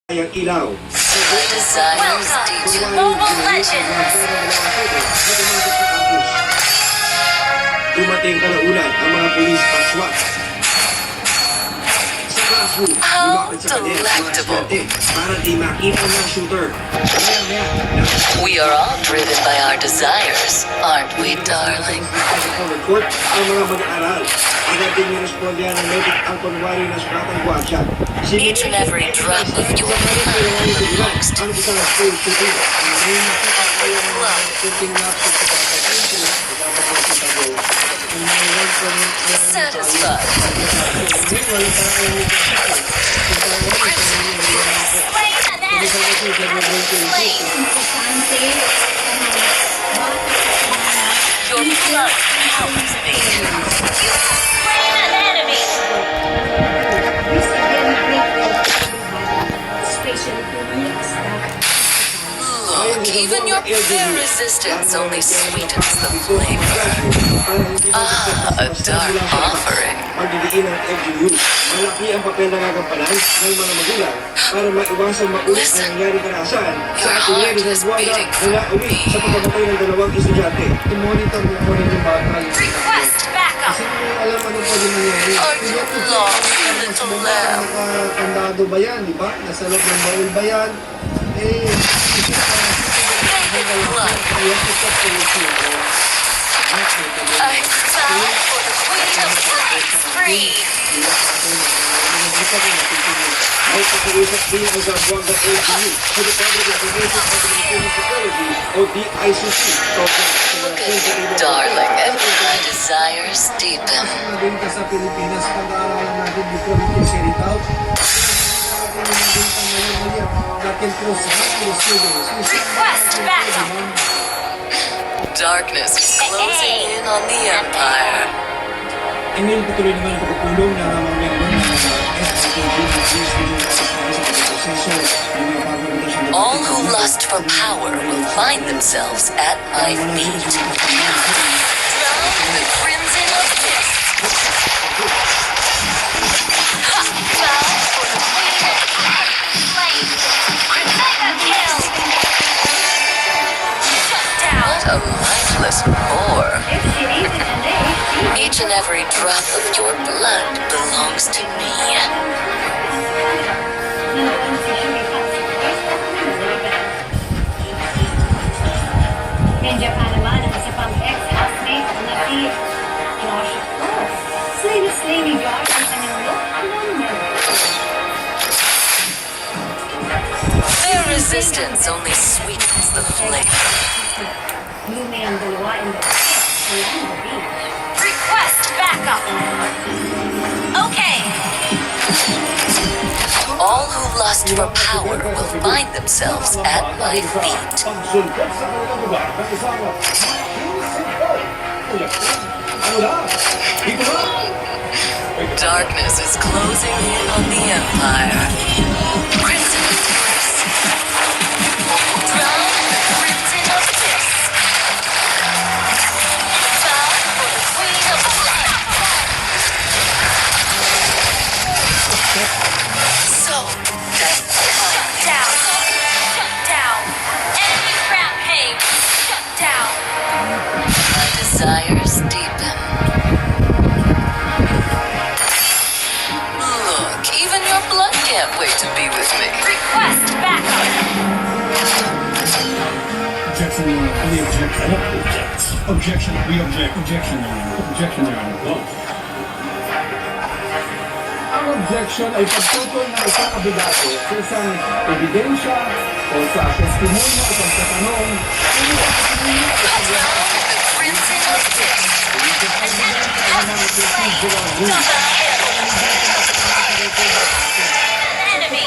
Ang ilaw. My desires Welcome to deep. Mobile Legends! Dumating kalaunan ang mga pulis at SWAT. Sa classroom, How lumapit sa kanya ang mga delectable. estudyante para di makita ng shooter. We are all driven by our desires, aren't we, darling? Sa report, ang mga mag-aaral. Agad din yung respondihan ng medic ang kunwari na sukatang guwasya. Each and every drop of your blood belongs to ang isang school shooting. satisfied. Slay an enemy! Slay! Your blood helps me. You have slain an enemy! Look, even your bare resistance only sweetens the flavor. Ah, a dark offering. Pagdidiin ng LGU, malaki ang papel na gagampanan ng mga magulang para maiwasang maulit ang Listen, nangyari karahasan sa your ating heart ng is buwaga beating na for nauwi me. sa pagkamatay ng dalawang estudyante. I-monitor mo po rin yung bata. Request backup! Kasi kung alam ano pa rin nangyari. Are you lost, little lamb? Nakakandado ba yan, di ba? Nasa loob ng baul ba yan? Eh, Baby blood. I fell for the queen of lights. Free! Ay pakiusap din ang gagawang ng LGU sa Department of Information and Security o DICC. Look at me, darling, and my desires deepen. Naging ka sa Pilipinas, pag-aaralan natin dito ng Seritaw. Request backup! Darkness is closing in on the Empire. Emil, patuloy naman ang pagpupulong ng mga miyembro ng All who lust for power will find themselves at my feet. Drown the crimson of fists. Ha! Bow for the queen of Slain! Mega kill! Shut down! what a mindless bore. Each and every drop of your blood belongs to me. Nandiyan pa naman ang isa pang ex-housemate na si Josh Flores. Slay na slay ni Josh ang kanyang look ng Their resistance only sweetens the flavor. Lume ang dalawa in the along the beach. Request backup! Okay! All who lust for power will find themselves at my feet. Pagsulpot sa kanilang lugar ng isang ano na? Dito na! Darkness is closing in on the Empire. Crimson of Force. Drown the crimson of fists. Bow for the queen of blood. So, Shut down! Shut down! Enemy rampage! Shut down! my desires deepen. Look, even your blood can't wait to be with me. Request backup! Objection, Your Honor. We object. I don't object. Objection. We object. Objection, Your Honor. Objection, Your Honor. Well, Ang objection ay pagtutol ng isang abogado sa isang ebidensya o sa testimonya o pagtatanong Drown the crimson of fists. Enemy!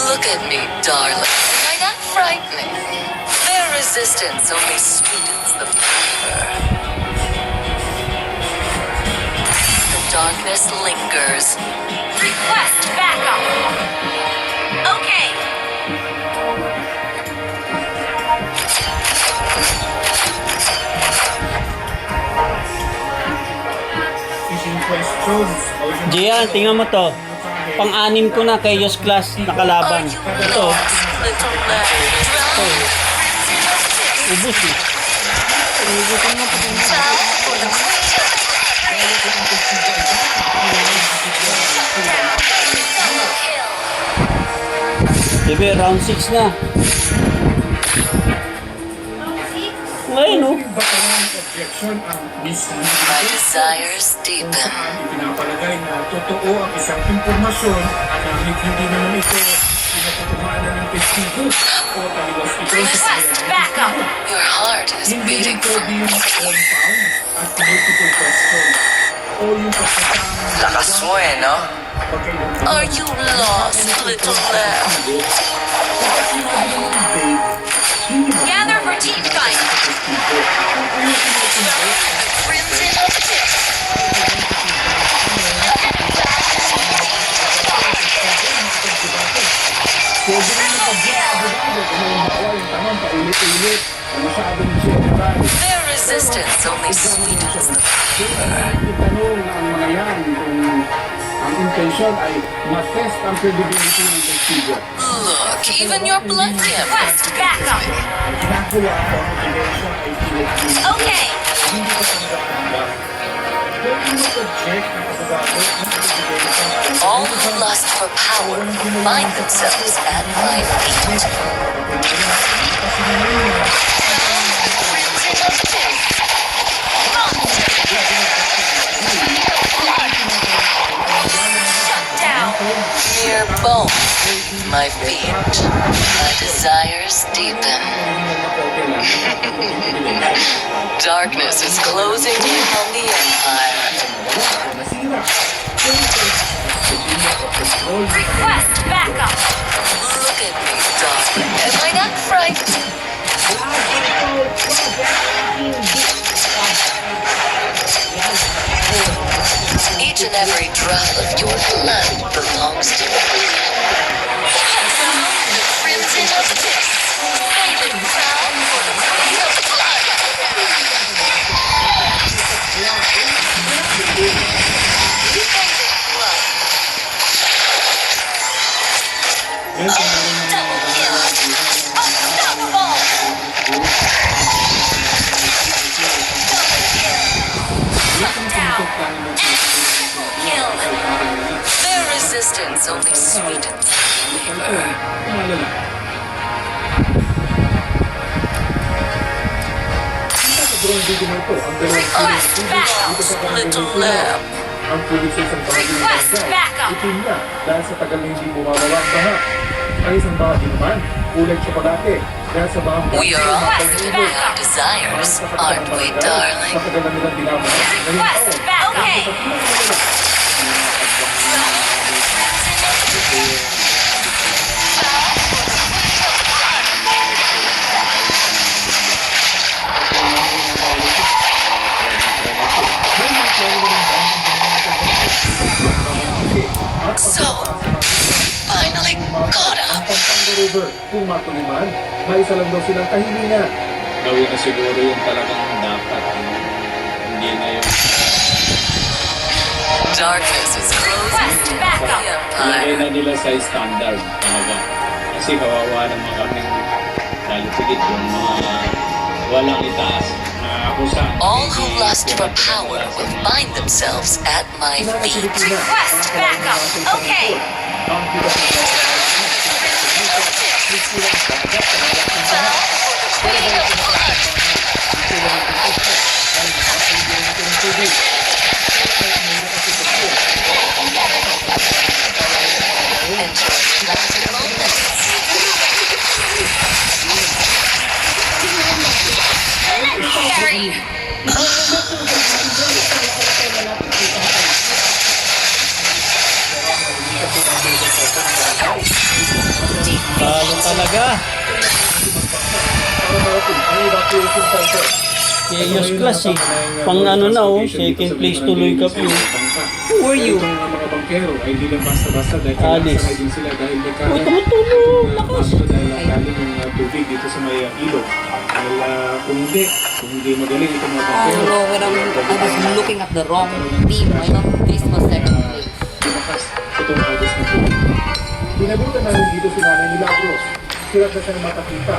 Look at me, darling. Am I not frightening? Their resistance only sweetens the flavor. The darkness lingers. Request backup! Okay! fishing questions. Gian, tingnan mo to. Pang-anim ko na kay Yos Class na Are kalaban. you Ito, lost, little lamb? Drown the crimson of death. ubus eh. Time for the queen of double kill. Diba, round 6 na. Ngayon, oh. Objection ang misleading. My desires deepen. Saan ipinapalagay na totoo ang isang impormasyon kahit hindi naman ito pinatutuhanan ng testigo o taliwas ito sa Request backup. Your heart is hindi beating ito for din me. compound at multiple questions o yung pagkakang Lakas mo eh, no? Are you lost, little lamb? Gather for team fight. The crimson of death. Pwede rin yung pag-abogado kung may bawal yung tanong paulit-ulit na masyadong general. Their resistance only sweetens the Itanong na ang mga yan kung ang intensyon ay ma-test ang credibility ng testigo. Look, even your blood can't Request backup. ang ginagawa ko ang ebidensya ay pinagpili. Okay. Hindi ko tanggap-tanggap. Pwede mo object ng abogado ang ebidensya. All who lust for power find themselves at my feet. Crimson of death. Shut down. Mere bone, my feet. My desires deepen. Darkness is closing in on the Empire. Request backup. Look at me, darling. Am I not frightened? Each and every drop of your blood belongs to me. The crimson of death. Faded crown for the queen of blood. Faded blood. Double kill. Unstoppable. Shut down. Kill. Their resistance only sweetens the flavor. Request backup. Little lamb. Ang pulis sa isang bahagi ng Request bansa. backup. Itim na dahil sa tagal na hindi bumababa ang baha. Ang isang bahagi naman, kulay tsokolate dahil sa bahang We are all food by our desires, aren't we, darling? Sa tagal na nilang binabaha. Request backup. Okay. So, finally caught up. River, kung matuliman, may isa lang daw silang kahilingan. Gawin na siguro yung talagang dapat. Hindi na yung Darkness is closing Request in backup. the ilagay Empire. na nila sa standard talaga. Kasi kawawa naman kaming kalipigit yung mga walang itaas na akusa. All who lust for power will find themselves at my feet. Request backup. Okay. Queen of blood. Enjoy the last moments. Legendary. Talo talaga. Kay Yos Class eh. Pang ano na oh, second place tuloy ka po. Who are you? Itong mga bangkero ay hindi lang basta-basta dahil Alis. kinakasakay din sila dahil may Oh, tumutulong. Lakas. dahil galing yung tubig dito sa may ilog. Dahil kung hindi magaling itong mga Oh bankero. no, when I was looking at the wrong team, I thought Greece was second place. Binakas itong August na po. Pinabutan namin dito si Nanay Milagros. Hirap na siyang makakita